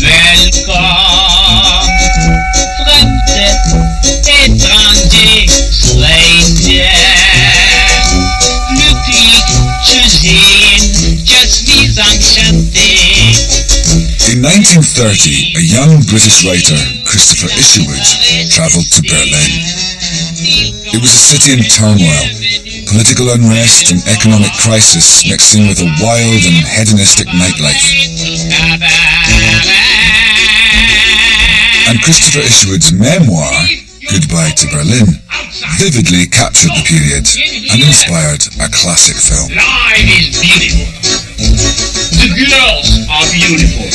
Welcome, fremde, étranger, stranger. Glücklich zu sehen, just wie enchanté. In 1930, a young British writer, Christopher Isherwood, travelled to Berlin. It was a city in turmoil, political unrest and economic crisis mixed in with a wild and hedonistic nightlife. And Christopher Isherwood's memoir, Goodbye to Berlin, vividly captured the period and inspired a classic film. Life is beautiful. The girls are beautiful.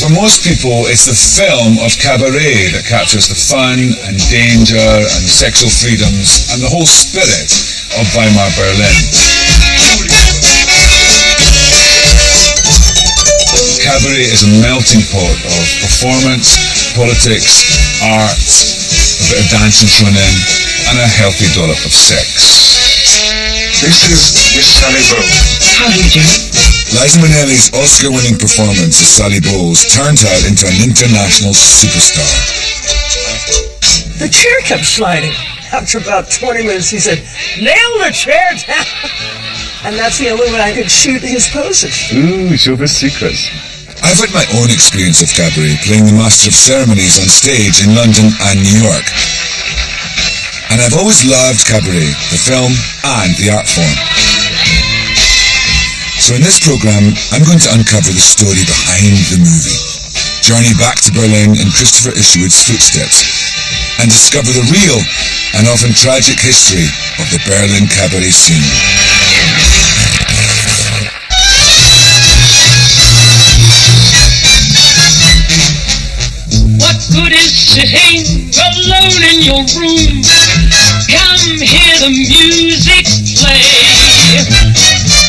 For most people, it's the film of Cabaret that captures the fun and danger and sexual freedoms and the whole spirit of Weimar Berlin. Cabaret is a melting pot of performance, politics, art, a bit of dancing thrown in, and a healthy dollop of sex. This is Miss Sally Bowles. How do you do? Liza Minnelli's Oscar-winning performance as Sally Bowles turned her into an international superstar. The chair kept sliding. After about 20 minutes, he said, "Nail the chair down." And that's the only way I could shoot his poses. Ooh, show us secrets. I've had my own experience of Cabaret, playing the Master of Ceremonies on stage in London and New York. And I've always loved Cabaret, the film and the art form. So in this programme, I'm going to uncover the story behind the movie, journey back to Berlin in Christopher Isherwood's footsteps, and discover the real and often tragic history of the Berlin cabaret scene. What good is sitting alone in your room? Come hear the music play.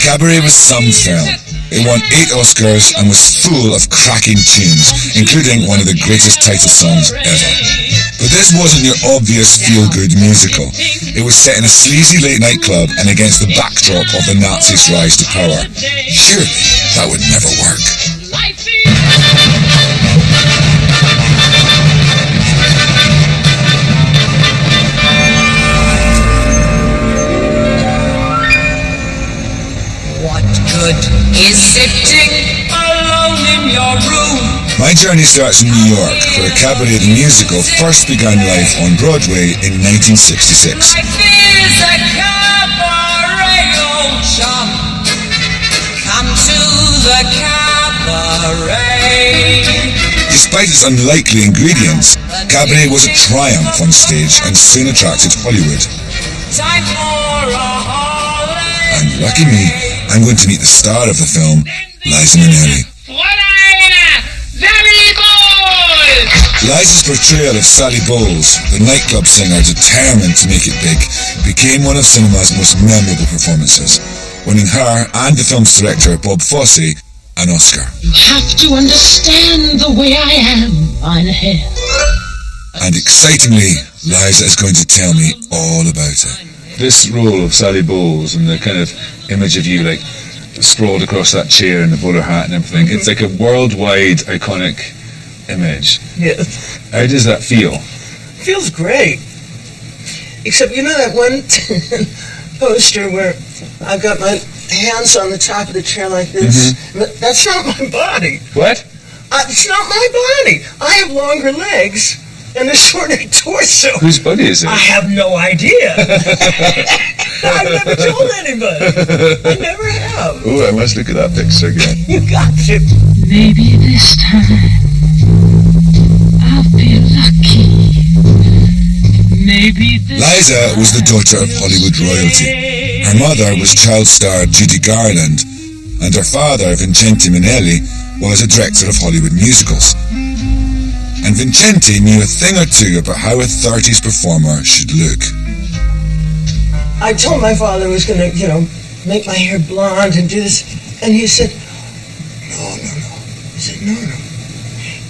Cabaret was some film. It won 8 Oscars and was full of cracking tunes, including one of the greatest title songs ever. But this wasn't your obvious feel-good musical. It was set in a sleazy late nightclub and against the backdrop of the Nazis' rise to power. Surely that would never work. Good is sitting alone in your room. My journey starts in New York, where Cabaret the musical first began life on Broadway in 1966. Life is a cabaret, old chum. Come to the cabaret. Despite its unlikely ingredients, Cabaret was a triumph on stage and soon attracted Hollywood. Time for a holiday. And lucky me, I'm going to meet the star of the film, Liza Minnelli. Liza's portrayal of Sally Bowles, the nightclub singer determined to make it big, became one of cinema's most memorable performances, winning her and the film's director, Bob Fosse, an Oscar. You have to understand the way I am, meine Herren. And excitingly, Liza is going to tell me all about it. This role of Sally Bowles and the kind of image of you like sprawled across that chair and the bowler hat and everything, it's like a worldwide iconic image. Yeah. How does that feel? Feels great. Except, you know that one poster where I've got my hands on the top of the chair like this? Mm-hmm. That's not my body. What? It's not my body. I have longer legs and a shorter torso. Whose body is it? I have no idea. I've never told anybody. I never have. Oh, I must look at that picture again. You got to. Maybe this time I'll be lucky. Maybe this Liza was the daughter of Hollywood royalty. Her mother was child star Judy Garland, and her father, Vincente Minnelli, was a director of Hollywood musicals. And Vincente knew a thing or two about how a 30s performer should look. I told my father I was going to, make my hair blonde and do this. And he said, no. He said, no.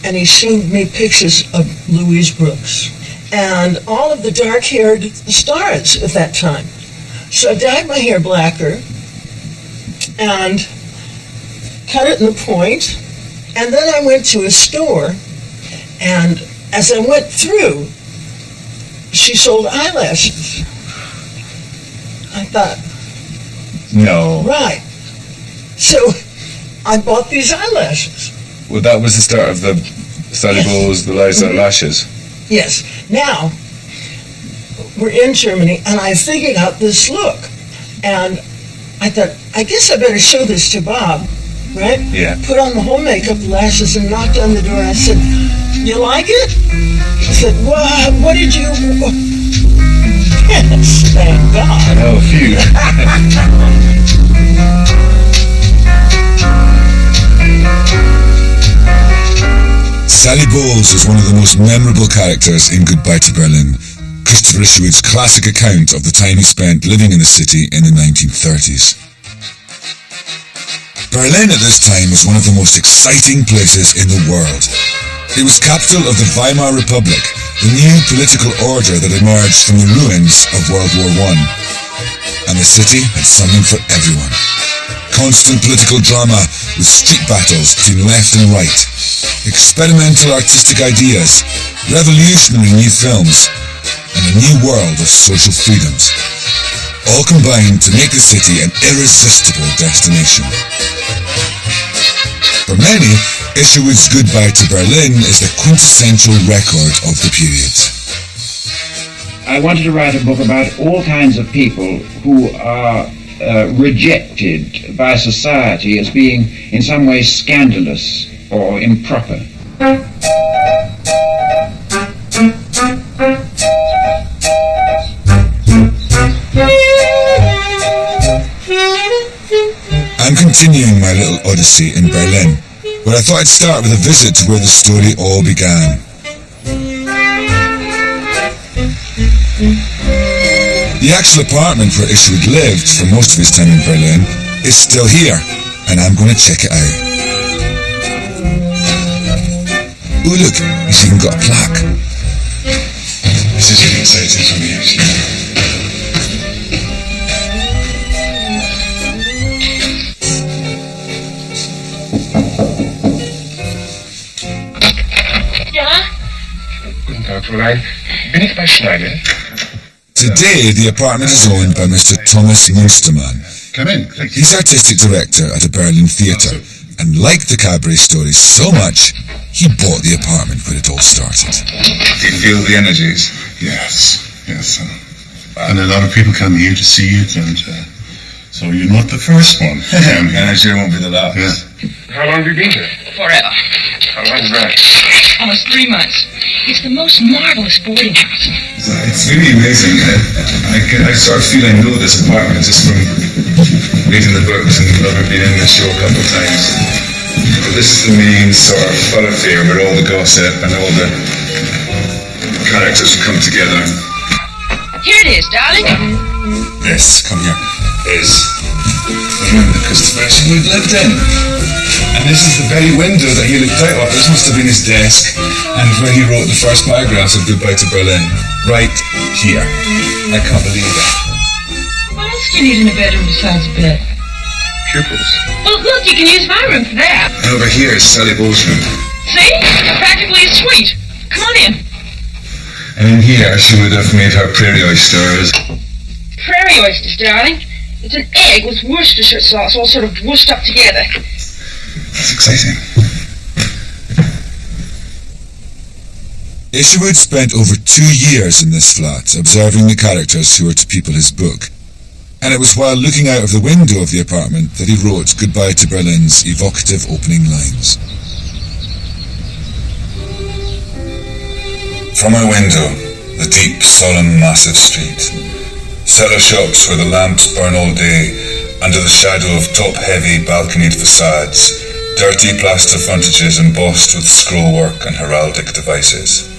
And he showed me pictures of Louise Brooks and all of the dark-haired stars at that time. So I dyed my hair blacker and cut it in a point And then I went to a store, and as I went through, she sold eyelashes. I thought, No. right. So I bought these eyelashes. Well, that was the start of the Sally Yes. Bowles, the Liza lashes. Yes. Now, we're in Germany, and I figured out this look. And I thought, I guess I better show this to Bob, right? Yeah. Put on the whole makeup, lashes, and knocked on the door. I said, you like it? He said, what did you... Yes, thank God. Oh, phew. Sally Bowles was one of the most memorable characters in Goodbye to Berlin, Christopher Isherwood's classic account of the time he spent living in the city in the 1930s. Berlin at this time was one of the most exciting places in the world. It was capital of the Weimar Republic, the new political order that emerged from the ruins of World War I. And the city had something for everyone. Constant political drama with street battles between left and right, experimental artistic ideas, revolutionary new films, and a new world of social freedoms, all combined to make the city an irresistible destination. For many, Isherwood's Goodbye to Berlin is the quintessential record of the period. I wanted to write a book about all kinds of people who are rejected by society as being in some way scandalous or improper. I'm continuing my little odyssey in Berlin, where I thought I'd start with a visit to where the story all began. The actual apartment where Isherwood lived for most of his time in Berlin is still here, and I'm going to check it out. Oh look, he's even got a plaque. This is really exciting for me, actually. Guten Tag, Fräulein. Bin ich bei Schneider? Today, the apartment is owned by Mr. Thomas Munstermann. Come in, thank you. He's artistic director at a Berlin theatre, and liked the Cabaret stories so much, he bought the apartment where it all started. Do you feel the energies? Yes, yes. And a lot of people come here to see it, and so you're not the first one. And I'm sure it won't be the last. Yeah. How long have you been here? Forever. How long is that? Almost 3 months. It's the most marvelous boarding house. It's really amazing. I sort of feel I know this apartment just from reading the books and having been in the show a couple of times. But this is the main sort of thoroughfare where all the gossip and all the characters come together. Here it is, darling. This, come here, is the room that Christopher Isherwood lived in. And this is the very window that he looked out of. This must have been his desk, and where he wrote the first paragraphs of Goodbye to Berlin. Right here. I can't believe it. What else do you need in a bedroom besides a bed? Pupils. Well, look, you can use my room for that. And over here is Sally Bowles' room. See? Practically a suite. Come on in. And in here she would have made her prairie oysters. Prairie oysters, darling. It's an egg with Worcestershire sauce all sort of whooshed up together. That's exciting. Isherwood spent over 2 years in this flat, observing the characters who were to people his book. And it was while looking out of the window of the apartment that he wrote Goodbye to Berlin's evocative opening lines. From our window, the deep, solemn, massive street. Cellar shops where the lamps burn all day, under the shadow of top-heavy, balconied facades, dirty plaster frontages embossed with scrollwork and heraldic devices.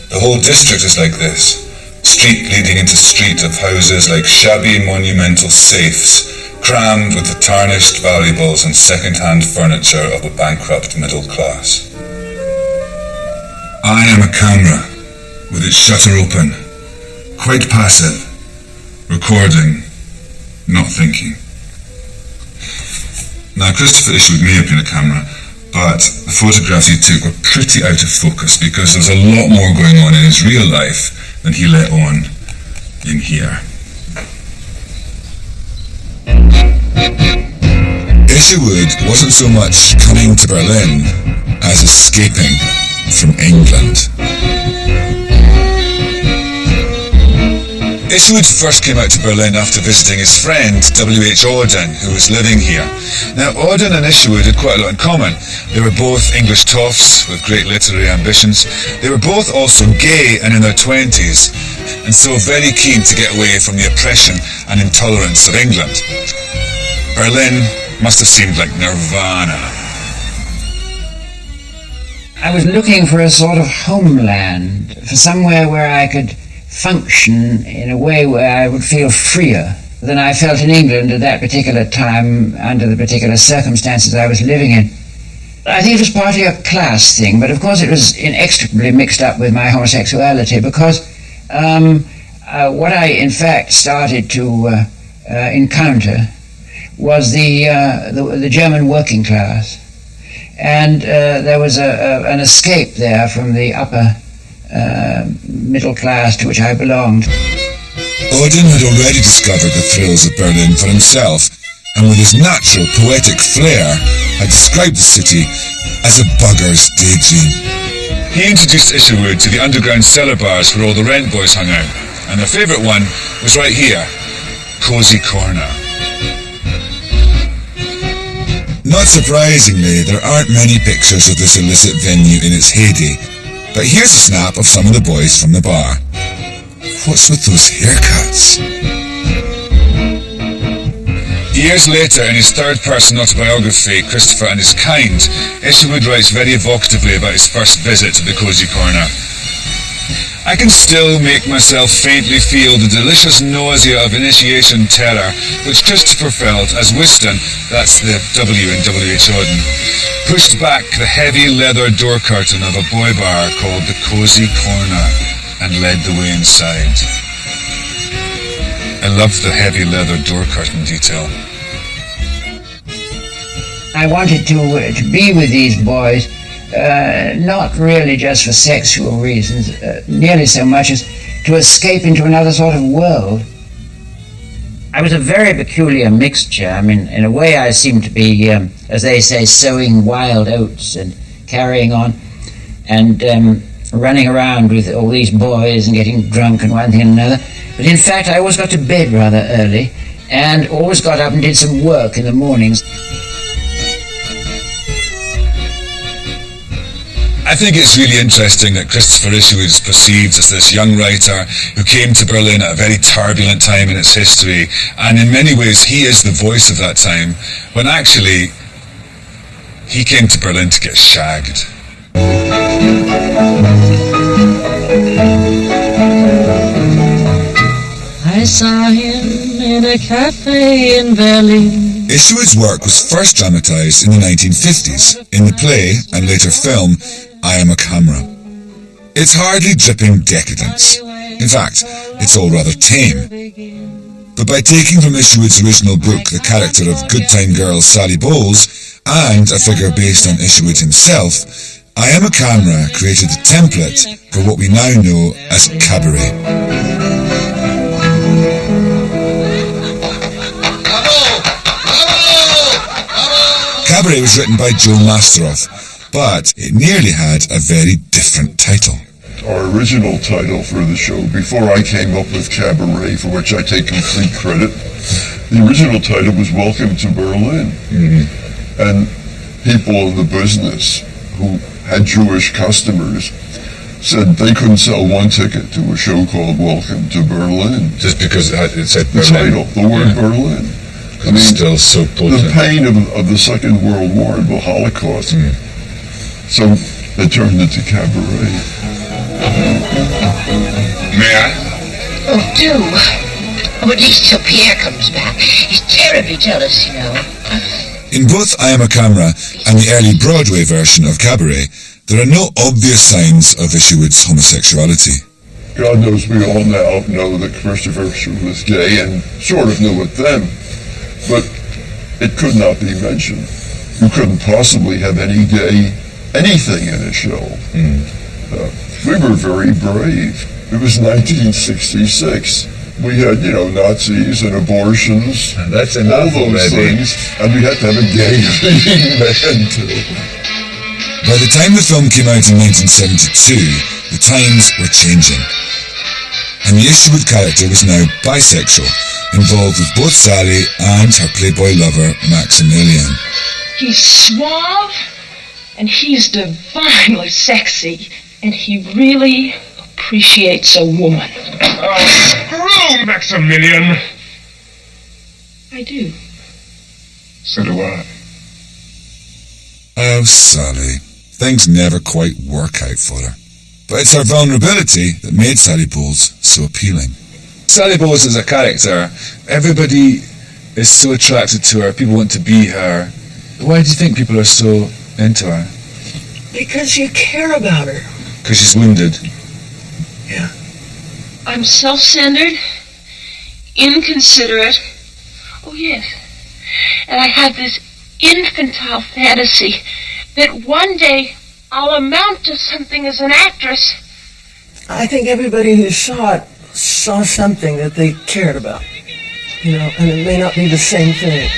The whole district is like this, street leading into street of houses like shabby monumental safes, crammed with the tarnished valuables and second-hand furniture of a bankrupt middle class. I am a camera, with its shutter open, quite passive, recording, not thinking. Now, Christopher Isherwood may have been a camera, but the photographs he took were pretty out of focus because there was a lot more going on in his real life than he let on in here. Isherwood wasn't so much coming to Berlin as escaping from England. Isherwood first came out to Berlin after visiting his friend W.H. Auden, who was living here. Now, Auden and Isherwood had quite a lot in common. They were both English toffs with great literary ambitions. They were both also gay and in their 20s, and so very keen to get away from the oppression and intolerance of England. Berlin must have seemed like nirvana. I was looking for a sort of homeland, for somewhere where I could function in a way where I would feel freer than I felt in England at that particular time under the particular circumstances I was living in. I think it was partly a class thing, but of course it was inextricably mixed up with my homosexuality because what I in fact started to encounter was the German working class, and there was an escape there from the upper middle class to which I belonged. Auden had already discovered the thrills of Berlin for himself, and with his natural poetic flair had described the city as a bugger's daydream. He introduced Isherwood to the underground cellar bars where all the rent boys hung out, and their favourite one was right here, Cozy Corner. Not surprisingly, there aren't many pictures of this illicit venue in its heyday, but here's a snap of some of the boys from the bar. What's with those haircuts? Years later, in his third-person autobiography, Christopher and His Kind, Isherwood writes very evocatively about his first visit to the Cozy Corner. I can still make myself faintly feel the delicious nausea of initiation terror which Christopher felt as Whiston, that's the W in W.H. Auden, pushed back the heavy leather door curtain of a boy bar called the Cozy Corner and led the way inside. I loved the heavy leather door curtain detail. I wanted to be with these boys, not really just for sexual reasons, nearly so much as to escape into another sort of world. I was a very peculiar mixture. I mean, in a way I seemed to be, as they say, sowing wild oats and carrying on and running around with all these boys and getting drunk and one thing and another. But in fact, I always got to bed rather early and always got up and did some work in the mornings. I think it's really interesting that Christopher Isherwood is perceived as this young writer who came to Berlin at a very turbulent time in its history, and in many ways he is the voice of that time, when actually he came to Berlin to get shagged. I saw him in a cafe in Berlin. Isherwood's work was first dramatised in the 1950s in the play and later film I Am a Camera. It's hardly dripping decadence. In fact, it's all rather tame. But by taking from Isherwood's original book the character of good time girl Sally Bowles and a figure based on Isherwood himself, I Am a Camera created the template for what we now know as Cabaret. Cabaret was written by Joe Masteroff, but it nearly had a very different title. Our original title for the show, before I came up with Cabaret, for which I take complete credit, the original title was Welcome to Berlin. Mm-hmm. And people in the business who had Jewish customers said they couldn't sell one ticket to a show called Welcome to Berlin. Just because it said the Berlin. Title, the word Berlin. I mean, still so potent. The pain of the Second World War and the Holocaust. Mm. So it turned into Cabaret. May I? Oh, do. Oh, at least till Pierre comes back. He's terribly jealous, you know. In both I Am a Camera and the early Broadway version of Cabaret, there are no obvious signs of Isherwood's homosexuality. God knows we all now know that Christopher was gay and sort of knew it then, but it could not be mentioned. you couldn't possibly have any gay anything in a show. We were very brave. It was 1966. We had, Nazis and abortions, That's all enough those already. things, and we had to have a gay leading man too. By the time the film came out in 1972, the times were changing. And the Isherwood character was now bisexual, involved with both Sally and her playboy lover, Maximilian. He's suave, and he's divinely sexy, and he really appreciates a woman. Hello, Maximilian. I do. So do I. Oh, Sally. Things never quite work out for her. But it's her vulnerability that made Sally Bowles so appealing. Sally Bowles is a character. Everybody is so attracted to her. People want to be her. Why do you think people are so into her? Because you care about her. Because she's wounded. Yeah. I'm self-centered, inconsiderate. Oh, yes. And I have this infantile fantasy that one day I'll amount to something as an actress. I think everybody who saw it saw something that they cared about. And it may not be the same things.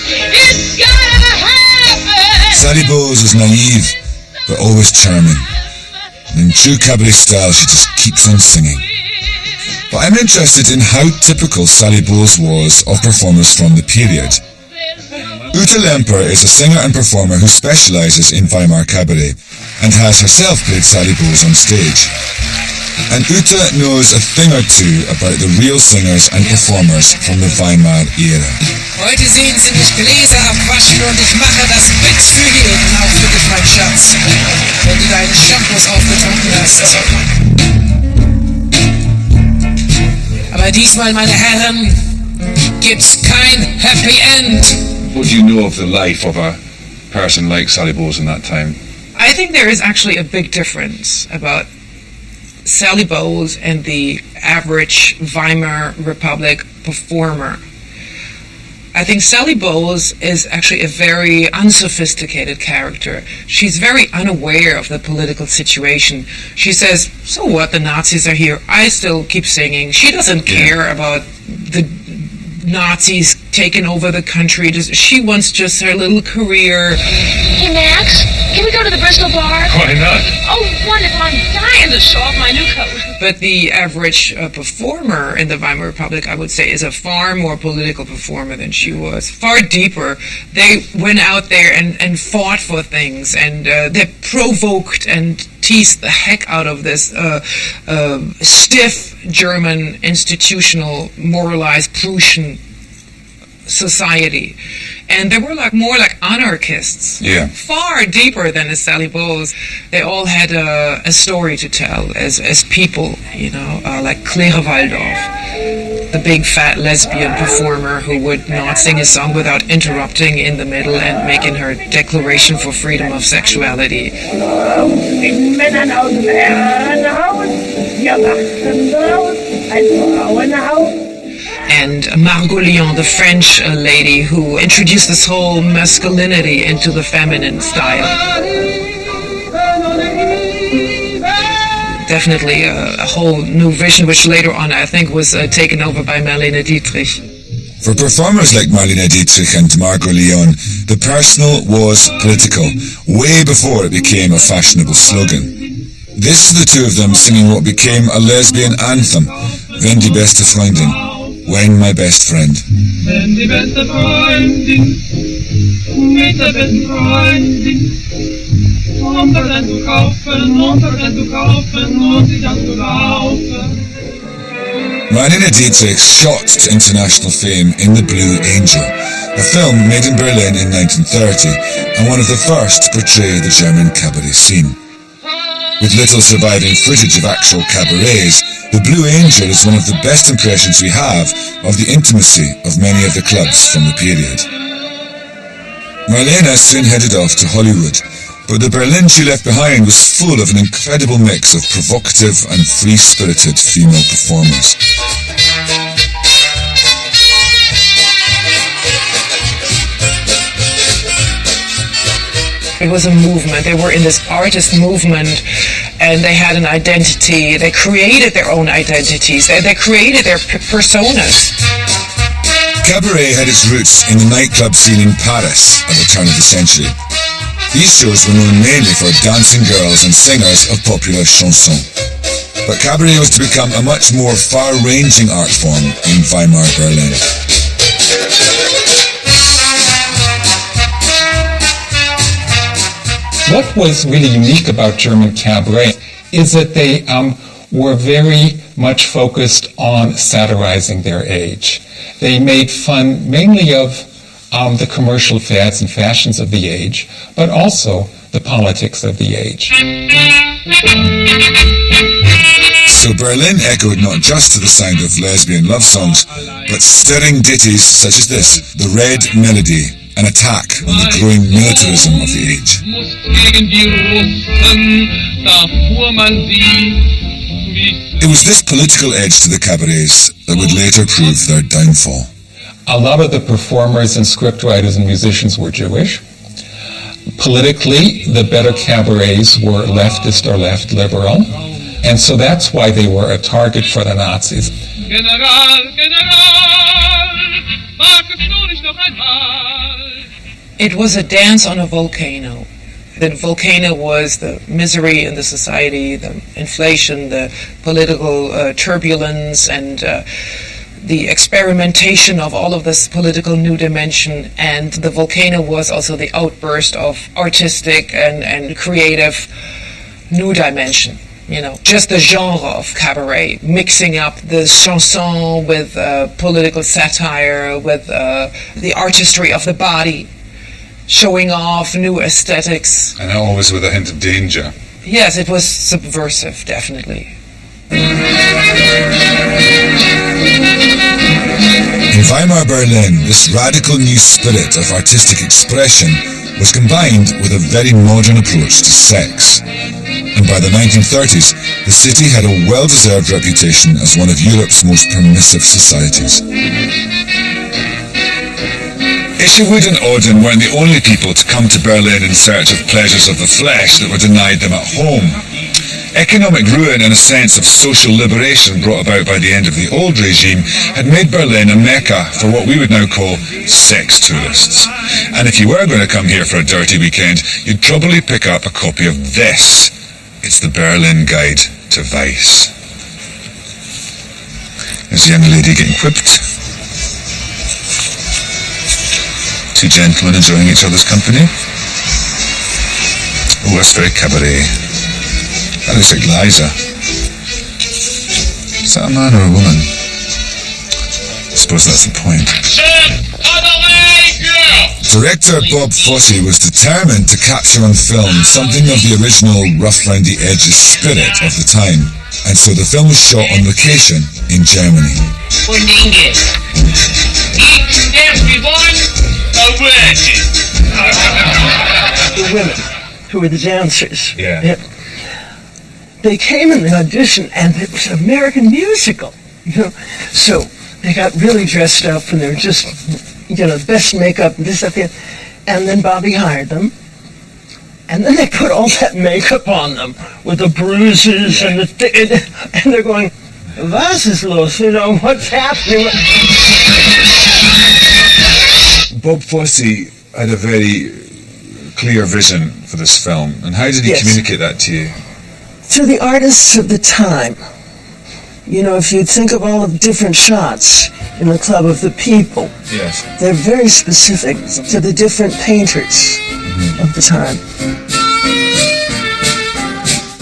It's gotta happen. Sally Bowles is naive, but always charming. And in true cabaret style, she just keeps on singing. But I'm interested in how typical Sally Bowles was of performers from the period. Ute Lemper is a singer and performer who specialises in Weimar cabaret and has herself played Sally Bowles on stage. And Ute knows a thing or two about the real singers and performers from the Weimar era. Heute sehen Sie mich Gläser abwaschen und ich mache das Bett für jeden, auch für dich, mein Schatz, wenn du deinen Shampoos aufgetrunken hast. Aber diesmal, meine Herren, gibt's kein Happy End. What do you know of the life of a person like Sally Bowles in that time? I think there is actually a big difference about Sally Bowles and the average Weimar Republic performer. I think Sally Bowles is actually a very unsophisticated character. She's very unaware of the political situation. She says, so what, the Nazis are here, I still keep singing. She doesn't care about the Nazis taking over the country. She wants just her little career. Hey, Max, can we go to the Bristol bar? Why not? Oh, wonderful. I'm dying to show off my new coat. But the average performer in the Weimar Republic, I would say, is a far more political performer than she was. Far deeper. They went out there and fought for things, and they provoked and teased the heck out of this stiff German, institutional, moralized Prussian society. And they were more like anarchists. Yeah. Far deeper than the Sally Bowles. They all had a story to tell as people, like Claire Waldorf, the big fat lesbian performer who would not sing a song without interrupting in the middle and making her declaration for freedom of sexuality. And Margot Lyon, the French lady who introduced this whole masculinity into the feminine style. Definitely a whole new vision, which later on I think was taken over by Marlene Dietrich. For performers like Marlene Dietrich and Margot Lyon, the personal was political, way before it became a fashionable slogan. This is the two of them singing what became a lesbian anthem, Wenn die beste Freundin, When my best friend. Wenn die beste Freundin mit der besten Freundin Untergrund zu kaufen und sich anzulaufen. Marlene Dietrich shot to international fame in The Blue Angel, a film made in Berlin in 1930 and one of the first to portray the German cabaret scene. With little surviving footage of actual cabarets, The Blue Angel is one of the best impressions we have of the intimacy of many of the clubs from the period. Marlene soon headed off to Hollywood, but the Berlin she left behind was full of an incredible mix of provocative and free-spirited female performers. It was a movement. They were in this artist movement, and they had an identity. They created their own identities. They created their personas. Cabaret had its roots in the nightclub scene in Paris at the turn of the century. These shows were known mainly for dancing girls and singers of popular chansons. But cabaret was to become a much more far-ranging art form in Weimar Berlin. What was really unique about German cabaret is that they were very much focused on satirizing their age. They made fun mainly of the commercial fads and fashions of the age, but also the politics of the age. So Berlin echoed not just to the sound of lesbian love songs, but stirring ditties such as this, The Red Melody, an attack on the growing militarism of the age. It was this political edge to the cabarets that would later prove their downfall. A lot of the performers and scriptwriters and musicians were Jewish. Politically, the better cabarets were leftist or left liberal, and so that's why they were a target for the Nazis. It was a dance on a volcano. The volcano was the misery in the society, the inflation, the political turbulence, and the experimentation of all of this political new dimension. And the volcano was also the outburst of artistic and creative new dimension. You know, just the genre of cabaret, mixing up the chanson with political satire, with the artistry of the body, showing off new aesthetics. And always with a hint of danger. Yes, it was subversive, definitely. In Weimar Berlin, this radical new spirit of artistic expression was combined with a very modern approach to sex. And by the 1930s, the city had a well-deserved reputation as one of Europe's most permissive societies. Isherwood and Auden weren't the only people to come to Berlin in search of pleasures of the flesh that were denied them at home. Economic ruin and a sense of social liberation brought about by the end of the old regime had made Berlin a mecca for what we would now call sex tourists. And if you were going to come here for a dirty weekend, you'd probably pick up a copy of this. It's the Berlin Guide to Vice. There's a young lady getting whipped. Two gentlemen enjoying each other's company. Oh, that's very cabaret. That looks like Liza. Is that a man or a woman? I suppose that's the point. Director Bob Fosse was determined to capture on film something of the original rough-round-the-edges spirit of the time, and so the film was shot on location in Germany. The women who were the dancers. Yeah. They came in the audition, and it was an American musical, you know. So they got really dressed up, and they were just, you know, the best makeup and this, that, that. And then Bobby hired them, and then they put all that makeup on them with the bruises and and they're going, "Was ist los? You know, what's happening?" Bob Fosse had a very clear vision for this film, and how did he communicate that to you? To the artists of the time. You know, if you think of all of the different shots in the Club of the People, yes, they're very specific to the different painters of the time.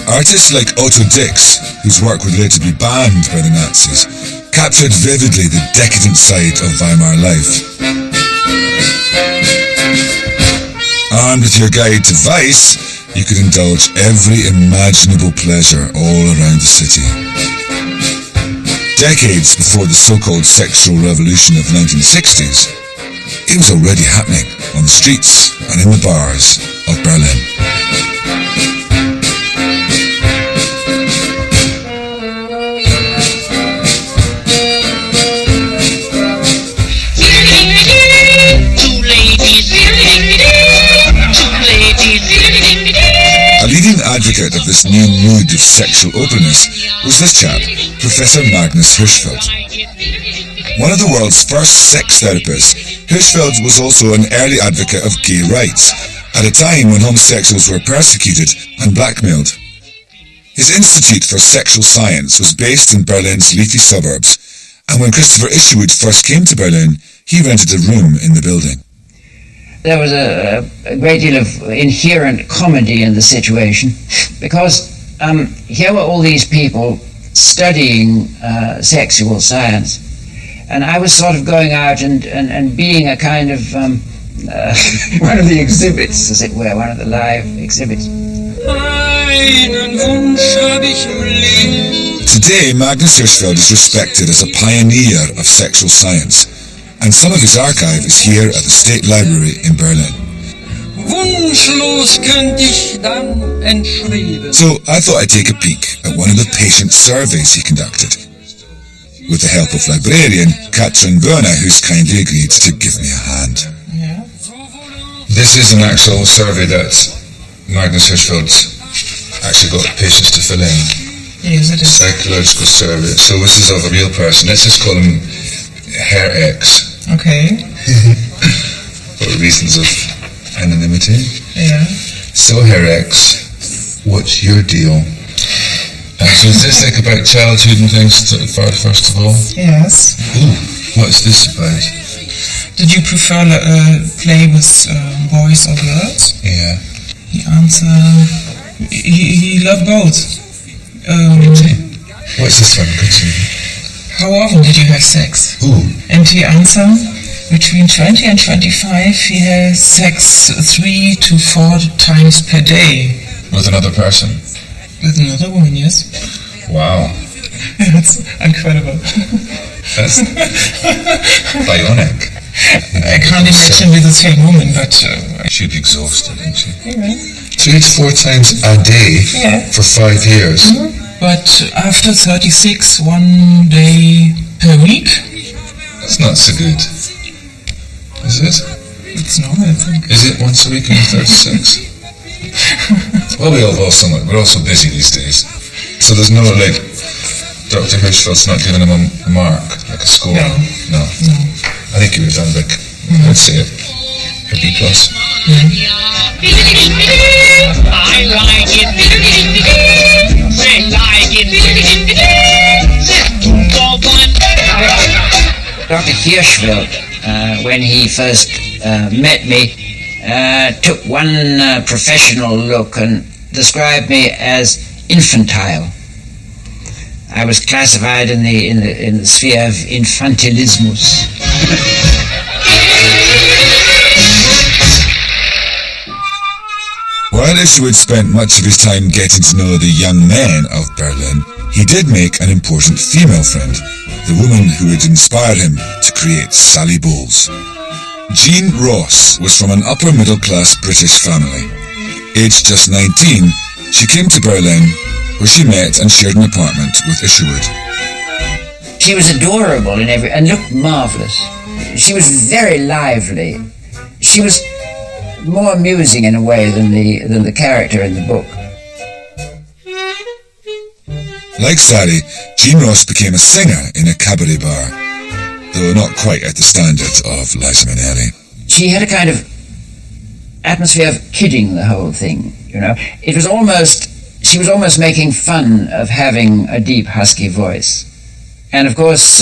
Artists like Otto Dix, whose work would later be banned by the Nazis, captured vividly the decadent side of Weimar life. Armed with your guide to Vice, you could indulge every imaginable pleasure all around the city. Decades before the so-called sexual revolution of the 1960s, it was already happening on the streets and in the bars of Berlin. Two ladies this new mood of sexual openness was this chap, Professor Magnus Hirschfeld. One of the world's first sex therapists, Hirschfeld was also an early advocate of gay rights, at a time when homosexuals were persecuted and blackmailed. His Institute for Sexual Science was based in Berlin's leafy suburbs, and when Christopher Isherwood first came to Berlin, he rented a room in the building. There was a great deal of inherent comedy in the situation, because here were all these people studying sexual science, and I was sort of going out and being a kind of one of the exhibits, as it were, one of the live exhibits. Today, Magnus Hirschfeld is respected as a pioneer of sexual science, and some of his archive is here at the State Library in Berlin. So I thought I'd take a peek at one of the patient surveys he conducted, with the help of librarian Katrin Börner, who's kindly agreed to give me a hand. Yeah. This is an actual survey that Magnus Hirschfeld actually got patients to fill in. Yes, it is. Psychological survey. So this is of a real person. Let's just call him Herr X. Okay. For reasons of anonymity. Yeah. So Herr X, what's your deal? So is this like about childhood and things first of all? Yes. Ooh, what's this about? Did you prefer play with boys or girls? Yeah. He answered, he loved both. What's this one? How often did you have sex? Ooh. And he answered, between 20 and 25, he has sex 3 to 4 times per day. With another person? With another woman, yes. Wow. That's incredible. That's bionic. I can't imagine with the same woman, but... She'd be exhausted, wouldn't she? Yeah. 3 to 4 times a day for 5 years. Mm-hmm. But after 36, 1 day per week? That's not so good. Is it? It's not, I think. Is it once a week when you're 36? Well, we all somewhat. We're all so busy these days. So there's no, like, Dr. Hirschfeld's not giving him a mark, like a score? No. I think you would have done, like, I'd say a B+. I like it. Say like it. Dr. Hirschfeld, when he first met me, took one professional look and described me as infantile. I was classified in the sphere of infantilismus. While Isherwood spent much of his time getting to know the young men of Berlin, he did make an important female friend, the woman who had inspired him to create Sally Bowles. Jean Ross was from an upper-middle-class British family. Aged just 19, she came to Berlin, where she met and shared an apartment with Isherwood. She was adorable in and looked marvellous. She was very lively. She was more amusing in a way than the character in the book. Like Sally, Jean Ross became a singer in a cabaret bar, though not quite at the standard of Liza Minnelli. She had a kind of atmosphere of kidding the whole thing, you know. It was almost, she was almost making fun of having a deep, husky voice. And of course,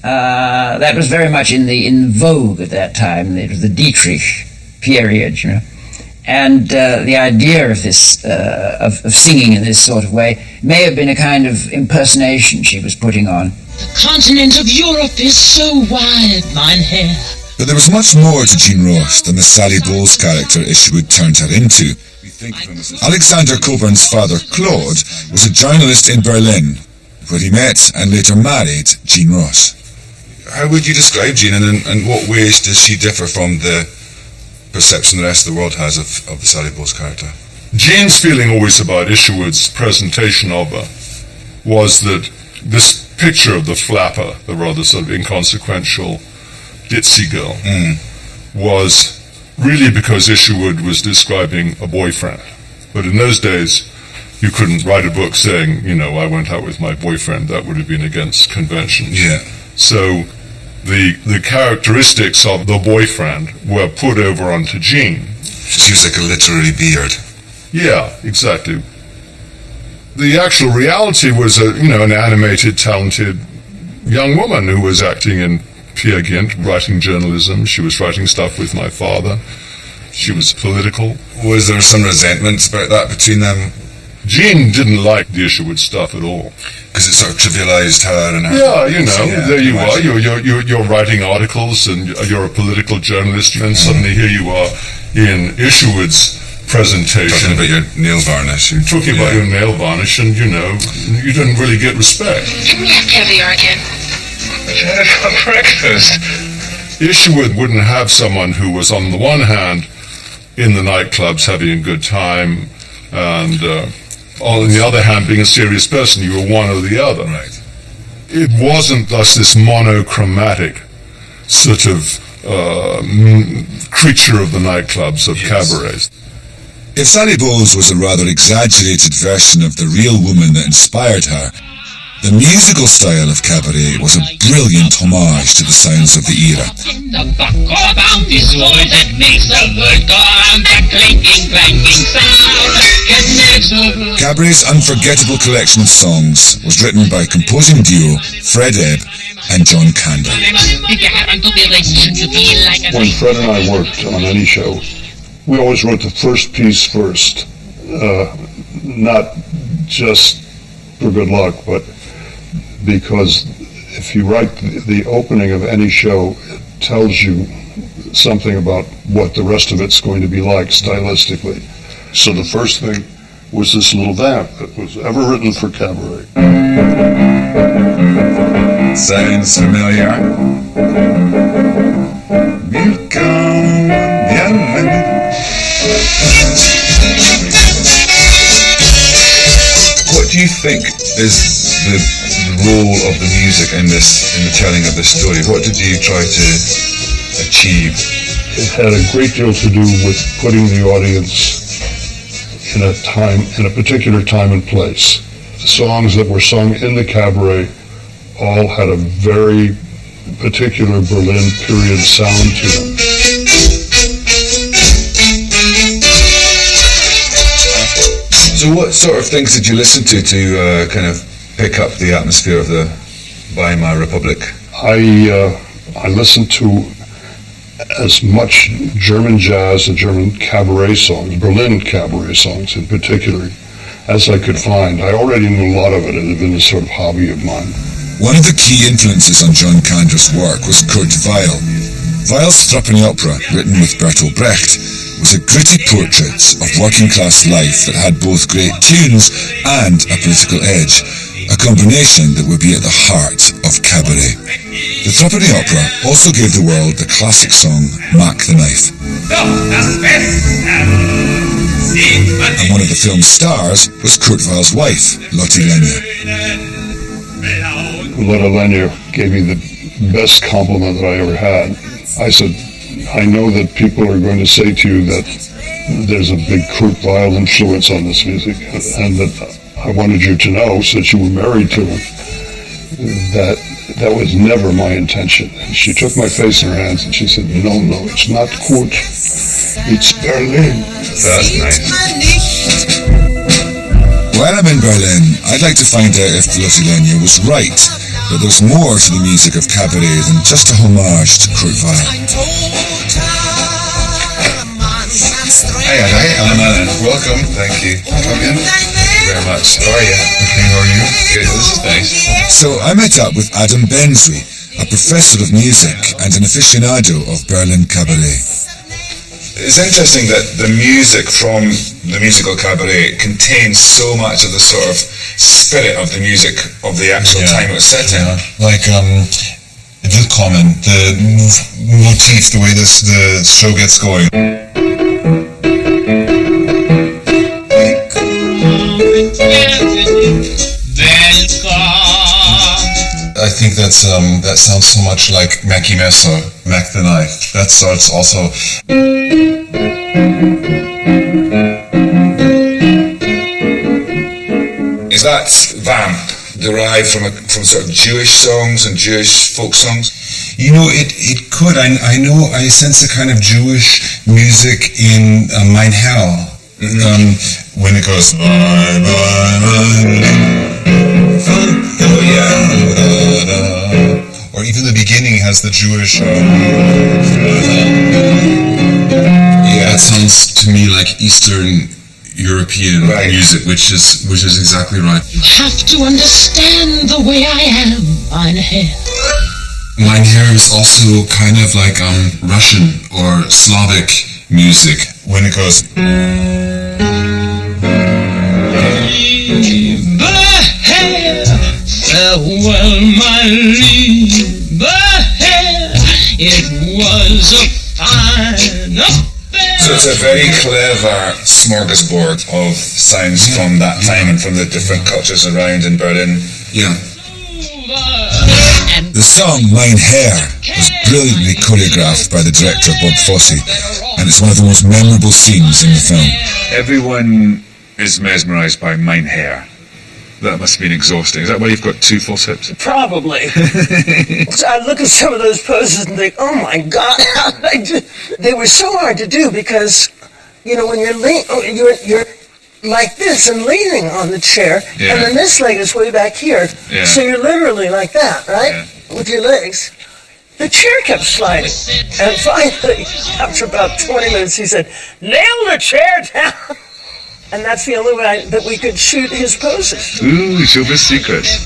that was very much in vogue at that time. It was the Dietrich period, you know. And the idea of this, of singing in this sort of way may have been a kind of impersonation she was putting on. The continent of Europe is so wide, mein Herr. But there was much more to Jean Ross than the Sally Bowles character Isherwood turned her into. Alexander Coburn's father, Claude, was a journalist in Berlin, where he met and later married Jean Ross. How would you describe Jean, and in what ways does she differ from the perception the rest of the world has of the Sally Bowles character? Jean's feeling always about Isherwood's presentation of her was that this picture of the flapper, the rather sort of inconsequential ditzy girl, was really because Isherwood was describing a boyfriend. But in those days, You couldn't write a book saying, I went out with my boyfriend. That would have been against convention. Yeah. So the characteristics of the boyfriend were put over onto Jean. She was like a literary beard. Yeah, exactly. The actual reality was an animated, talented young woman who was acting in Peer Gynt, writing journalism. She was writing stuff with my father. She was political. Was there some resentment about that between them? Jean didn't like the Isherwood stuff at all. Because it sort of trivialized her and her... Yeah, there you are. You're writing articles and you're a political journalist, and then suddenly here you are in Isherwood's presentation. Talking about your nail varnish. Talking about your nail varnish, and, you didn't really get respect. Can we have caviar again? We've had it for breakfast. Isherwood wouldn't have someone who was, on the one hand, in the nightclubs having a good time, and on the other hand, being a serious person. You were one or the other. Right. It wasn't thus this monochromatic sort of creature of the nightclubs, of cabarets. If Sally Bowles was a rather exaggerated version of the real woman that inspired her, the musical style of cabaret was a brilliant homage to the sounds of the era. Cabaret's unforgettable collection of songs was written by composing duo Fred Ebb and John Kander. When Fred and I worked on any show, we always wrote the first piece first, not just for good luck, but because if you write the opening of any show, it tells you something about what the rest of it's going to be like stylistically. So the first thing was this little vamp that was ever written for cabaret. Sounds familiar? What do you think is the role of the music in the telling of this story? What did you try to achieve? It had a great deal to do with putting the audience in a particular time and place. The songs that were sung in the cabaret all had a very particular Berlin period sound to them. So what sort of things did you listen to kind of pick up the atmosphere of the Weimar Republic? I listened to as much German jazz and German cabaret songs, Berlin cabaret songs in particular, as I could find. I already knew a lot of it. It had been a sort of hobby of mine. One of the key influences on John Kander's work was Kurt Weill. Weill's Threepenny Opera, written with Bertolt Brecht, was a gritty portrait of working-class life that had both great tunes and a political edge, a combination that would be at the heart of cabaret. The Threepenny Opera also gave the world the classic song Mack the Knife. And one of the film's stars was Kurt Weill's wife, Lotte Lenya. Lotte Lenya gave me the best compliment that I ever had. I said, I know that people are going to say to you that there's a big Kurt Weill influence on this music, and that I wanted you to know, since you were married to him, that was never my intention. And she took my face in her hands and she said, no, it's not Kurt, it's Berlin. That's nice. While I'm in Berlin, I'd like to find out if Lotte Lenya was right, that there's more to the music of cabaret than just a homage to Kurt Weill. Hi, Anna. Welcome. Thank you. Come in. Thank you very much. How are you? Okay, how are you? Good. This is nice. So I met up with Adam Bensby, a professor of music and an aficionado of Berlin cabaret. It's interesting that the music from the musical cabaret contains so much of the sort of spirit of the music of the actual time it was set in. Like Willkommen, the motif, the way the show gets going. I think that sounds so much like Mackie Messer, Mack the Knife. That starts also. Is that vamp derived from sort of Jewish songs and Jewish folk songs? You know, it could. I know I sense a kind of Jewish music in Mein Herr. When it goes, bye, bye, bye, oh yeah, or even the beginning has the Jewish. Yeah, it sounds to me like Eastern European music, which is exactly right. You have to understand the way I am, Mein Herr. Mein Herr is also kind of like Russian or Slavic music when it goes. Farewell, my Lieber, it was a fine affair. So it's a very clever smorgasbord of sounds from that time and from the different cultures around in Berlin. Yeah. The song Mein Herr was brilliantly choreographed by the director Bob Fosse, and it's one of the most memorable scenes in the film. Everyone is mesmerised by Mein Herr. That must have been exhausting. Is that why you've got 2 false hips? Probably. So I look at some of those poses and think, oh my God, how did I do? They were so hard to do because, you know, when you're like this and leaning on the chair, and then this leg is way back here, so you're literally like that, right? With your legs. The chair kept sliding, and finally, after about 20 minutes, he said, nail the chair down. And that's the only way that we could shoot his poses. Ooh, show us secrets.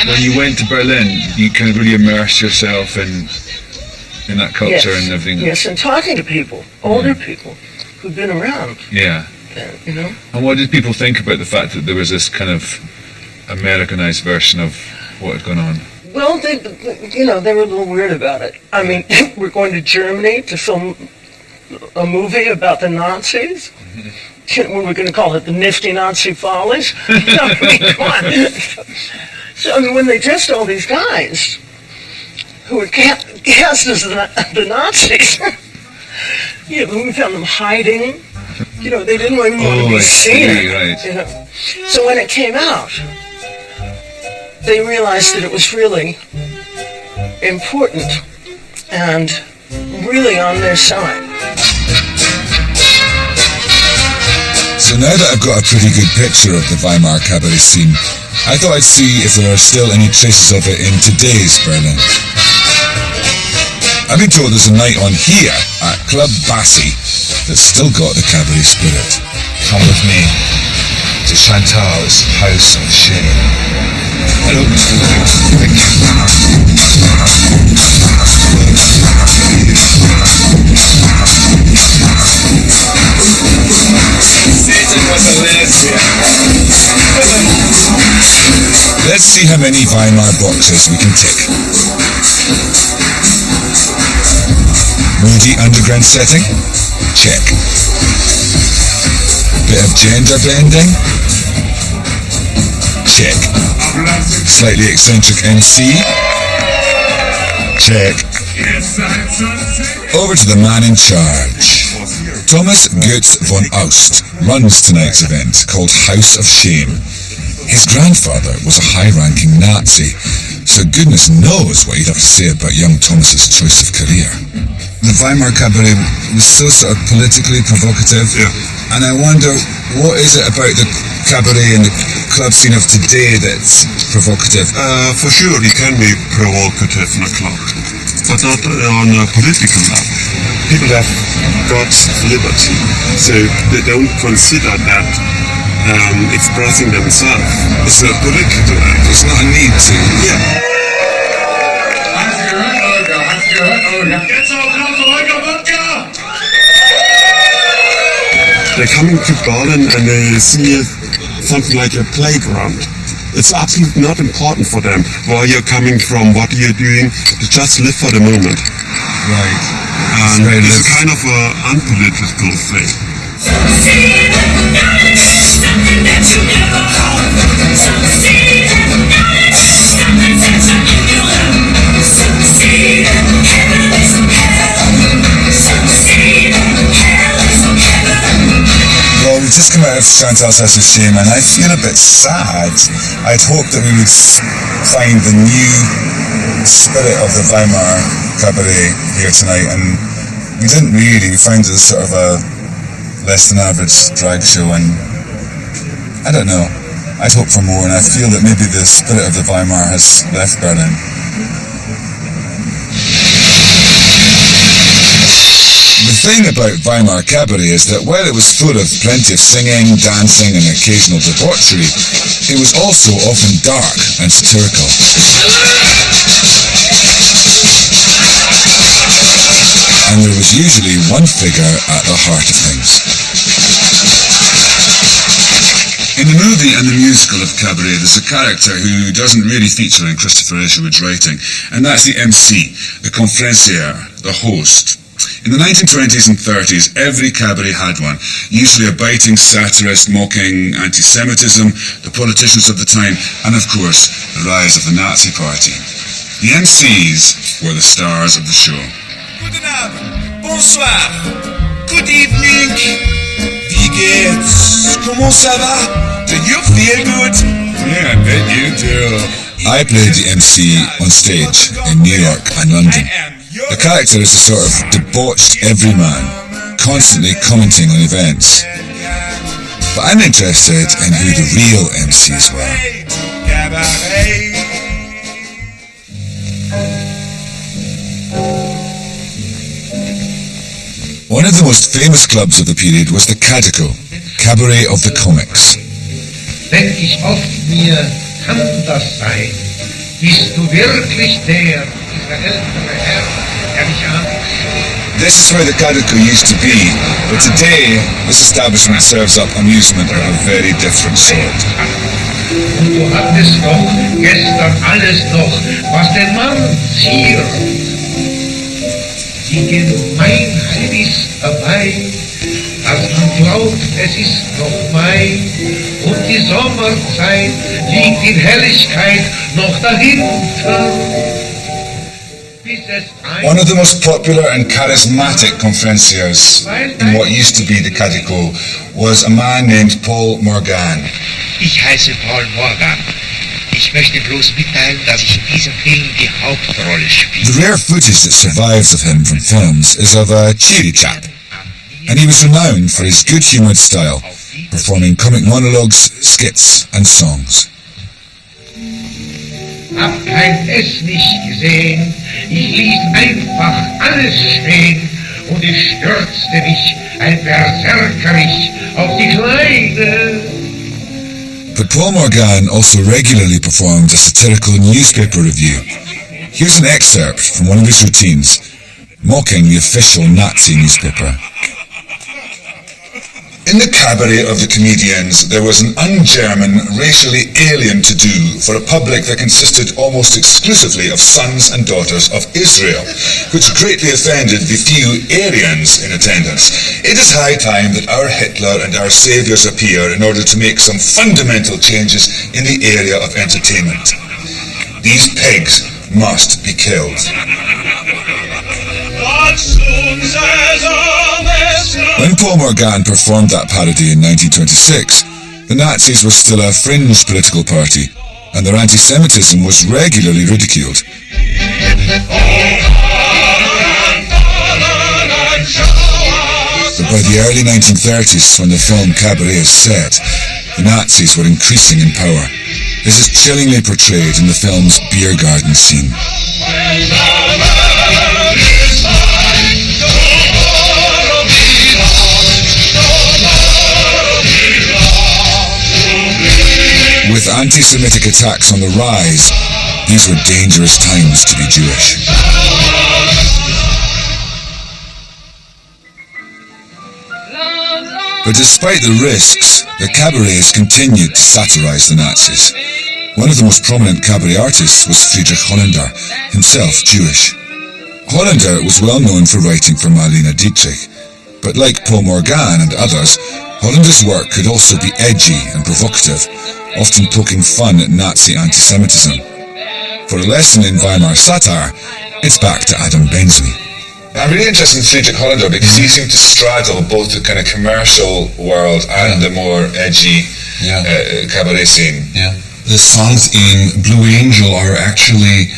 When you went to Berlin, you kind of really immersed yourself in that culture and everything. Yes, and talking to people, older people who've been around. Yeah. You know. And what did people think about the fact that there was this kind of Americanized version of what had gone on? Well, they were a little weird about it. I mean, we're going to Germany to film a movie about the Nazis. When we're going to call it the Nifty Nazi Follies. I mean, come on. So, I mean, when they dressed all these guys who were cast as the Nazis, we found them hiding. You know, they didn't even want to be seen. Right. You know. So when it came out, they realized that it was really important and really on their side. So now that I've got a pretty good picture of the Weimar cabaret scene, I thought I'd see if there are still any traces of it in today's Berlin. I've been told there's a night on here at Club Bassi that's still got the cabaret spirit. Come with me to Chantal's House of Shame. Hello, Mr. Lewis. Thank you. Let's see how many Weimar boxes we can tick. Moody underground setting? Check. Bit of gender blending? Check. Slightly eccentric MC? Check. Over to the man in charge. Thomas Goetz von Aust runs tonight's event called House of Shame. His grandfather was a high-ranking Nazi, so goodness knows what he'd have to say about young Thomas's choice of career. The Weimar Cabaret was so sort of politically provocative, and I wonder, what is it about the cabaret and the club scene of today that's provocative? For sure, it can be provocative in a club, but not on a political level. People have got liberty, so they don't consider that expressing themselves. It's not political, it's not a need to. Yeah. They're coming to Berlin and they see something like a playground. It's absolutely not important for them where you're coming from, what you're doing. They just live for the moment. Right. And it's kind of an unpolitical thing. just come out of Chantal's House of Shame, and I feel a bit sad. I'd hoped that we would find the new spirit of the Weimar Cabaret here tonight, and we didn't really. We found it as sort of a less than average drag show, and I don't know. I'd hoped for more, and I feel that maybe the spirit of the Weimar has left Berlin. The thing about Weimar Cabaret is that while it was full of plenty of singing, dancing and occasional debauchery, it was also often dark and satirical. And there was usually one figure at the heart of things. In the movie and the musical of Cabaret, there's a character who doesn't really feature in Christopher Isherwood's writing, and that's the MC, the conférencier, the host. In the 1920s and 30s, every cabaret had one, usually a biting satirist mocking anti-Semitism, the politicians of the time, and of course, the rise of the Nazi Party. The MCs were the stars of the show. Guten Abend, bonsoir, good evening, wie geht's, comment ça va? Do you feel good? Yeah, I bet you do. I played the MC on stage in New York and London. The character is a sort of debauched everyman, constantly commenting on events. But I'm interested in who the real MCs were. One of the most famous clubs of the period was the Cadico, Cabaret of the Comics. Denk ich oft mir, kann das sein? Bist du wirklich der, dieser ältere Herr, der mich anschaut? This is where the Cadico used to be, but today this establishment serves up amusement of a very different sort. Und du hattest doch gestern alles noch, was den Mann ziert. Die Gemeinheit ist dabei, dass man glaubt, es ist noch Mai und die Sommerzeit liegt in Helligkeit noch dahinter. One of the most popular and charismatic conferenciers in what used to be the Cadico was a man named Paul Morgan. Ich heiße Paul Morgan. Ich möchte bloß mitteilen, dass ich in diesem Film die Hauptrolle spiele. The rare footage that survives of him from films is of a cheery chap, and he was renowned for his good-humoured style, performing comic monologues, skits and songs. Hab kein S nicht gesehen, ich ließ einfach alles stehen und ich stürzte mich, ein Berserkerich, auf die Kleine. But Paul Morgan also regularly performed a satirical newspaper review. Here's an excerpt from one of his routines, mocking the official Nazi newspaper. In the cabaret of the comedians, there was an un-German, racially alien to-do for a public that consisted almost exclusively of sons and daughters of Israel, which greatly offended the few Aryans in attendance. It is high time that our Hitler and our saviours appear in order to make some fundamental changes in the area of entertainment. These pigs must be killed. When Paul Morgan performed that parody in 1926, the Nazis were still a fringe political party, and their anti-Semitism was regularly ridiculed. But by the early 1930s, when the film Cabaret is set, the Nazis were increasing in power. This is chillingly portrayed in the film's beer garden scene. With anti-Semitic attacks on the rise, these were dangerous times to be Jewish. But despite the risks, the cabarets continued to satirize the Nazis. One of the most prominent cabaret artists was Friedrich Hollander, himself Jewish. Hollander was well known for writing for Marlene Dietrich, but like Paul Morgan and others, Hollander's work could also be edgy and provocative, often poking fun at Nazi anti-Semitism. For a lesson in Weimar satire, it's back to Adam Bensley. I'm really interested in Friedrich Hollander because he seemed to straddle both the kind of commercial world and the more edgy cabaret scene. Yeah. The songs in Blue Angel are actually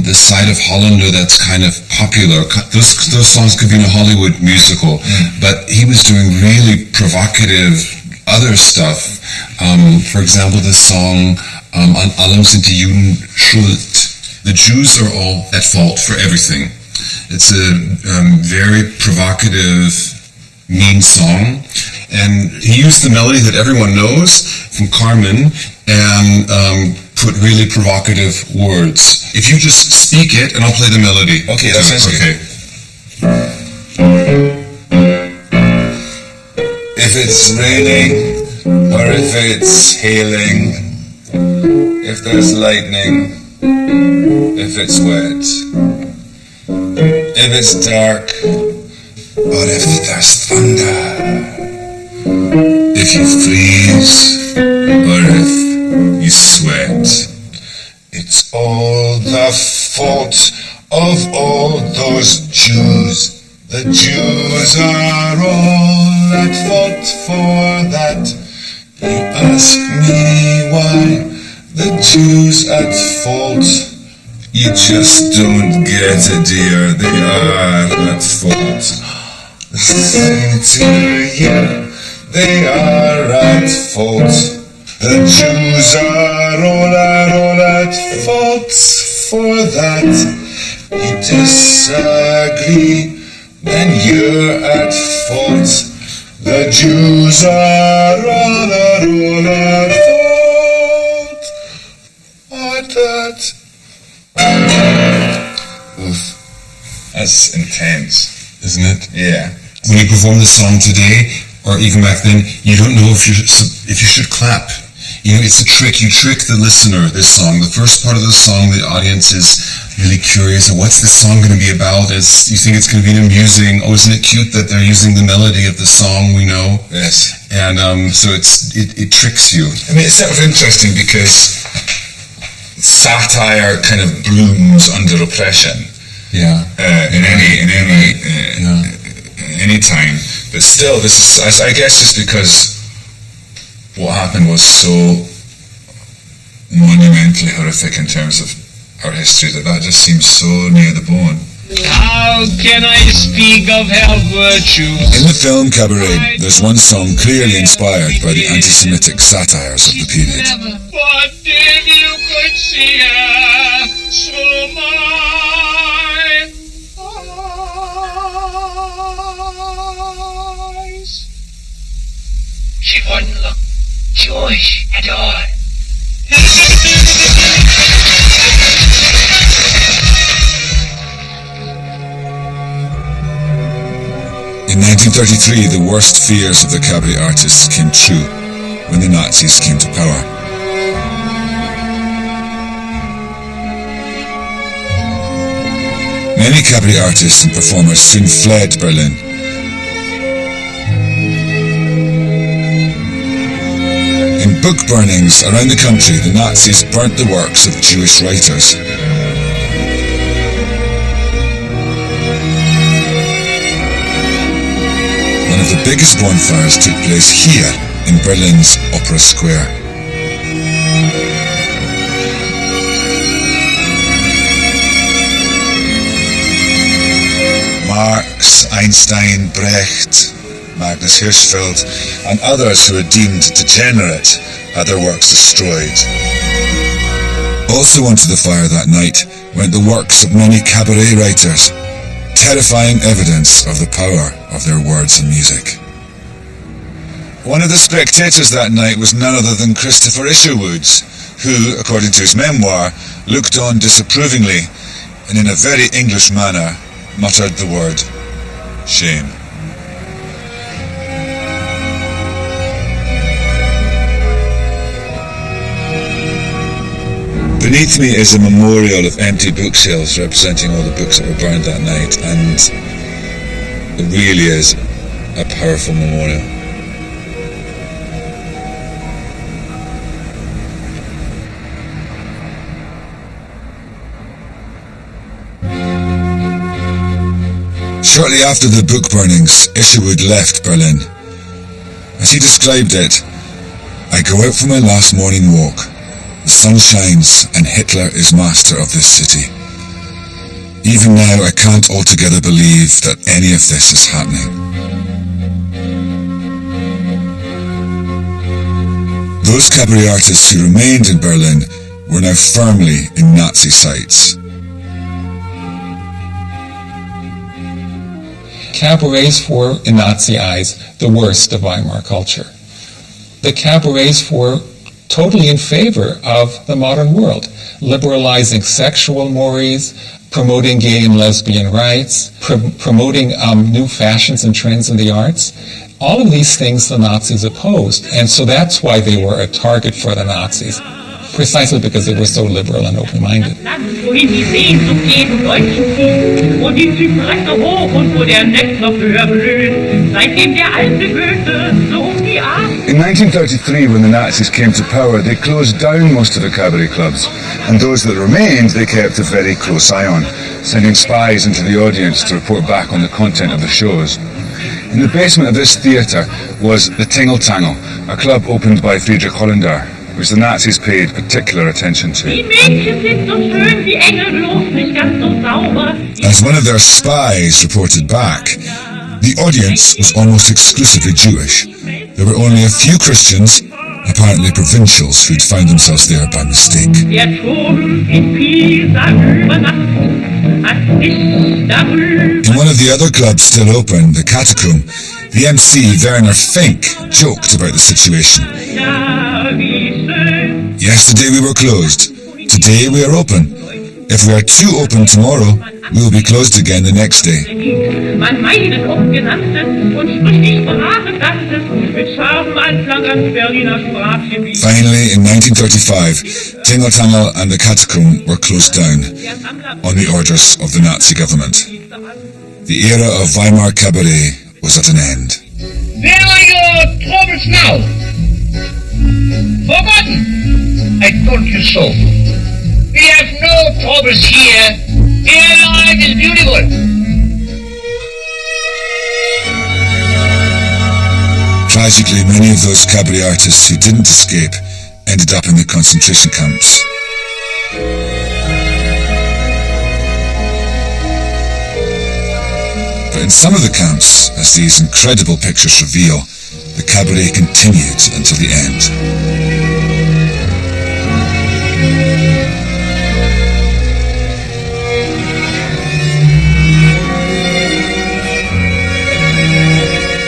the side of Hollander that's kind of popular. Those songs could be in a Hollywood musical, but he was doing really provocative other stuff. For example, the song An allem sind die Juden schuld. The Jews are all at fault for everything. It's a very provocative, mean song. And he used the melody that everyone knows from Carmen and put really provocative words. If you just speak it, and I'll play the melody. Okay, that sounds good. If it's raining, or if it's hailing, if there's lightning, if it's wet, if it's dark, or if there's thunder, if you freeze, or if you sweat, it's all the fault of all those Jews. The Jews are all at fault for that. You ask me why the Jews at fault. You just don't get it, dear. They are at fault. Listen to you. They are at fault. The Jews are all at fault for that. You disagree, then you're at fault. The Jews are all at fault for that. Oof. That's intense, isn't it? Yeah. When you perform the song today, or even back then, you don't know if you should clap. You know, it's a trick. You trick the listener, this song. The first part of the song, the audience is really curious. What's this song going to be about? You think it's going to be amusing. Oh, isn't it cute that they're using the melody of the song we know? Yes. And so it tricks you. I mean, it's sort of interesting because satire kind of blooms under oppression. Yeah. In any time. But still, this is, I guess, just because what happened was so monumentally horrific in terms of our history that just seems so near the bone. How can I speak of her virtues? In the film Cabaret, there's one song clearly inspired by the anti-Semitic satires of the period. But if you could see her through my eyes, she wouldn't look Jewish at all. In 1933, the worst fears of the cabaret artists came true when the Nazis came to power. Many cabaret artists and performers soon fled Berlin. In book burnings around the country, the Nazis burnt the works of Jewish writers. One of the biggest bonfires took place here in Berlin's Opera Square. Marx, Einstein, Brecht, Magnus Hirschfeld, and others who were deemed degenerate had their works destroyed. Also onto the fire that night went the works of many cabaret writers, terrifying evidence of the power of their words and music. One of the spectators that night was none other than Christopher Isherwood, who, according to his memoir, looked on disapprovingly and in a very English manner muttered the word, shame. Beneath me is a memorial of empty bookshelves representing all the books that were burned that night, and it really is a powerful memorial. Shortly after the book burnings, Isherwood left Berlin. As he described it, "I go out for my last morning walk. The sun shines and Hitler is master of this city. Even now I can't altogether believe that any of this is happening." Those cabaret artists who remained in Berlin were now firmly in Nazi sights. Cabarets were, in Nazi eyes, the worst of Weimar culture. The cabarets were totally in favor of the modern world, liberalizing sexual mores, promoting gay and lesbian rights, promoting new fashions and trends in the arts. All of these things the Nazis opposed, and so that's why they were a target for the Nazis, precisely because they were so liberal and open-minded. Wohin die Seen zu jedem Deutschen zieht, wo die Zypressen hoch und wo der Netz noch höher blüht, seitdem der alte Goethe so um die Art. In 1933, when the Nazis came to power, they closed down most of the cabaret clubs, and those that remained they kept a very close eye on, sending spies into the audience to report back on the content of the shows. In the basement of this theatre was the Tingle Tangle, a club opened by Friedrich Hollander, which the Nazis paid particular attention to. As one of their spies reported back, the audience was almost exclusively Jewish. There were only a few Christians, apparently provincials, who'd found themselves there by mistake. In one of the other clubs still open, the Catacomb, the MC, Werner Fink, joked about the situation. "Yesterday we were closed. Today we are open. If we are too open tomorrow, we will be closed again the next day." Finally, in 1935, Tingle Tangle and the Catacomb were closed down on the orders of the Nazi government. The era of Weimar Cabaret was at an end. Where are your troubles now? Forgotten? I told you so. We have no troubles here. Here life is beautiful. Tragically, many of those cabaret artists who didn't escape ended up in the concentration camps. But in some of the camps, as these incredible pictures reveal, the cabaret continued until the end.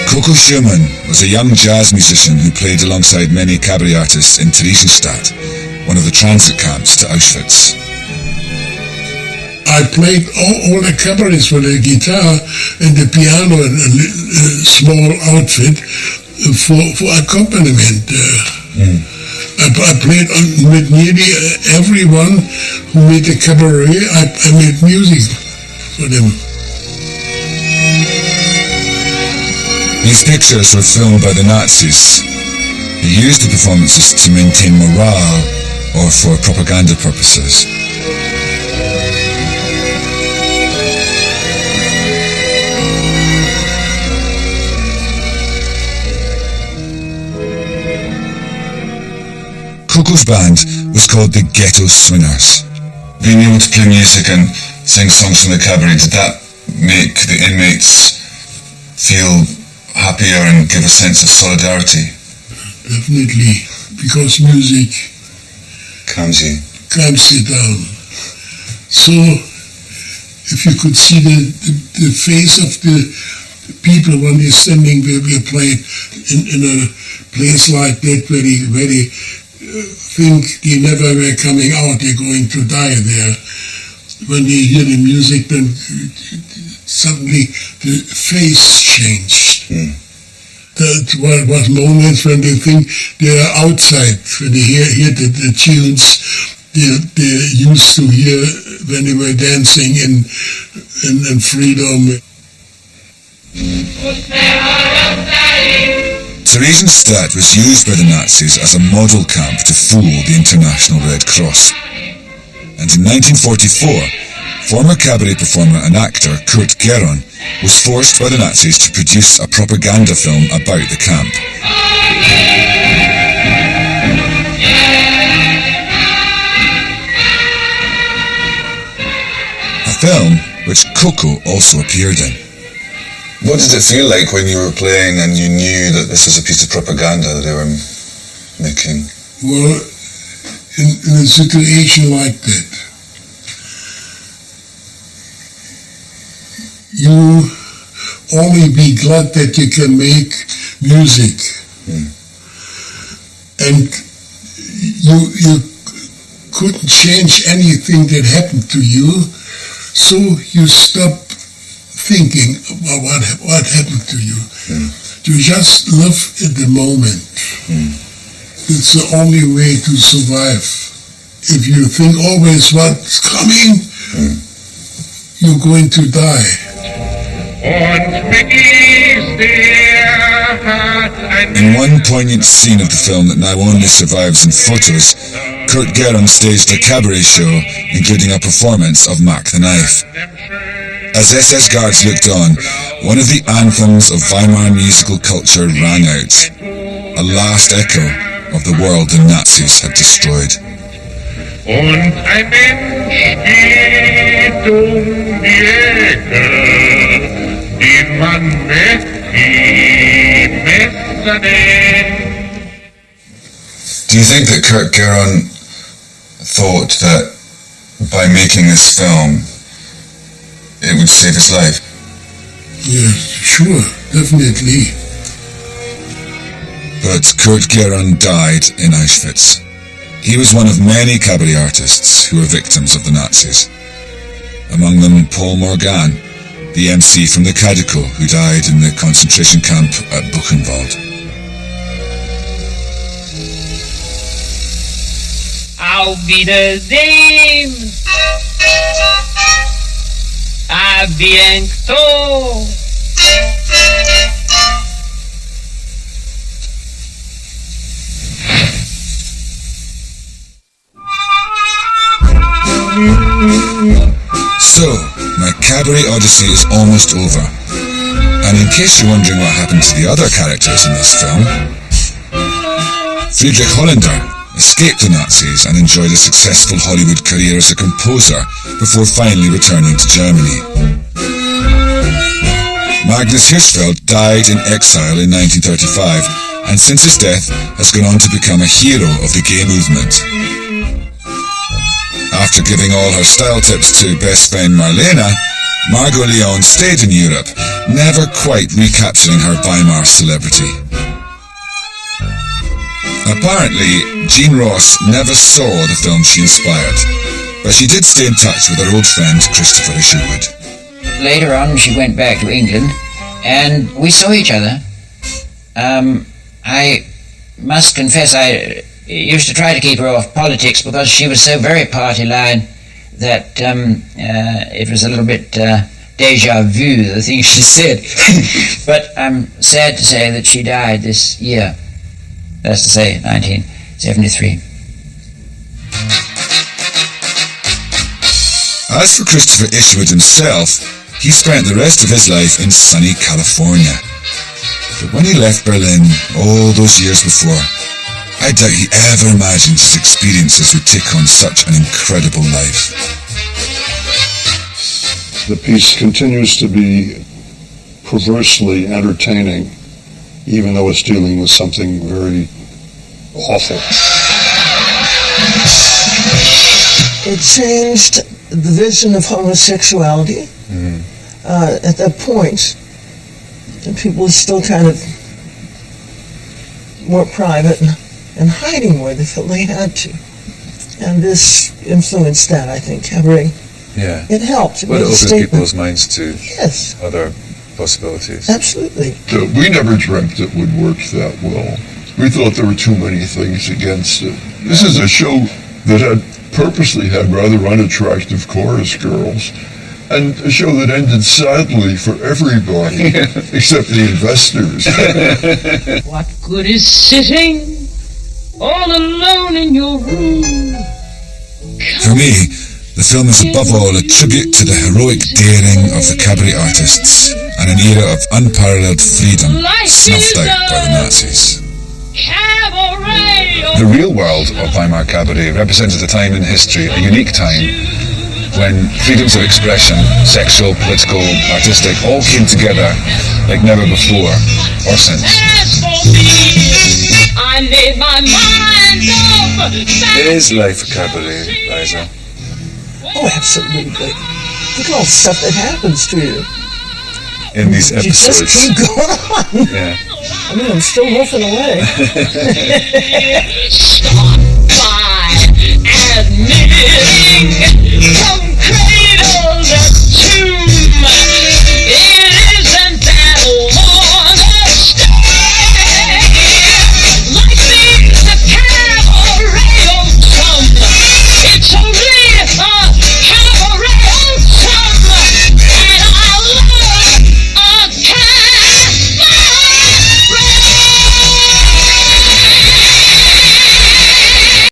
Coco Schumann was a young jazz musician who played alongside many cabaret artists in Theresienstadt, one of the transit camps to Auschwitz. I played all the cabarets with the guitar and the piano and a small outfit for accompaniment. I played with nearly everyone who made a cabaret. I made music for them. These pictures were filmed by the Nazis, who used the performances to maintain morale or for propaganda purposes. Coco's band was called the Ghetto Swingers. Being able to play music and sing songs from the cabaret, did that make the inmates feel happier and give a sense of solidarity? Definitely, because music calms you down. So, if you could see the face of the people when they're standing where we played in a place like that, where they think they never were coming out, they're going to die there. When they hear the music, then suddenly the face changed. There was moments when they think they're outside, when they hear the tunes they used to hear when they were dancing in freedom. Theresienstadt was used by the Nazis as a model camp to fool the International Red Cross. And in 1944, Former cabaret performer and actor Kurt Geron was forced by the Nazis to produce a propaganda film about the camp. A film which Coco also appeared in. What did it feel like when you were playing and you knew that this was a piece of propaganda that they were making? Well, in a situation like that, you only be glad that you can make music. And you couldn't change anything that happened to you, so you stop thinking about what happened to you. You just live in the moment. It's the only way to survive. If you think always what's coming, you're going to die. In one poignant scene of the film that now only survives in photos, Kurt Geron staged a cabaret show, including a performance of Mac the Knife. As SS guards looked on, one of the anthems of Weimar musical culture rang out, a last echo of the world the Nazis had destroyed. Und ein Mensch geht die Ecke, den man mit die Messer nennt. Do you think that Kurt Geron thought that by making this film it would save his life? Yeah, sure, definitely. But Kurt Geron died in Auschwitz. He was one of many cabaret artists who were victims of the Nazis. Among them Paul Morgan, the MC from the Kadiko who died in the concentration camp at Buchenwald. Auf Wiedersehen! A bientôt! So, my cabaret odyssey is almost over. And in case you're wondering what happened to the other characters in this film, Friedrich Holländer escaped the Nazis and enjoyed a successful Hollywood career as a composer before finally returning to Germany. Magnus Hirschfeld died in exile in 1935 and since his death has gone on to become a hero of the gay movement. After giving all her style tips to best friend Marlena, Margot Leon stayed in Europe, never quite recapturing her Weimar celebrity. Apparently, Jean Ross never saw the film she inspired, but she did stay in touch with her old friend Christopher Isherwood. Later on, she went back to England, and we saw each other. I must confess, I used to try to keep her off politics because she was so very party-line that it was a little bit deja vu, the things she said. But I'm sad to say that she died this year. That's to say, 1973. As for Christopher Isherwood himself, he spent the rest of his life in sunny California. But when he left Berlin all those years before, I doubt he ever imagined his experiences would take on such an incredible life. The piece continues to be perversely entertaining, even though it's dealing with something very awful. It changed the vision of homosexuality. At that point, people were still kind of more private and hiding more. They felt they had to. And this influenced that, I think, cabaret. Yeah. It helped. Well, it opened people's minds to other possibilities. Absolutely. We never dreamt it would work that well. We thought there were too many things against it. This is a show that purposely had rather unattractive chorus girls, and a show that ended sadly for everybody, except the investors. What good is sitting all alone in your room? For me, The film is above all a tribute to the heroic daring of the cabaret artists and an era of unparalleled freedom snuffed out by the Nazis. The real world of Weimar Cabaret represented a time in history, a unique time, when freedoms of expression, sexual, political, artistic, all came together like never before or since. Is life a cabaret, Liza? Oh, absolutely. Look at all the stuff that happens to you. In these episodes. You just keep going on. Yeah. I mean, I'm still woofing away. Stop by admitting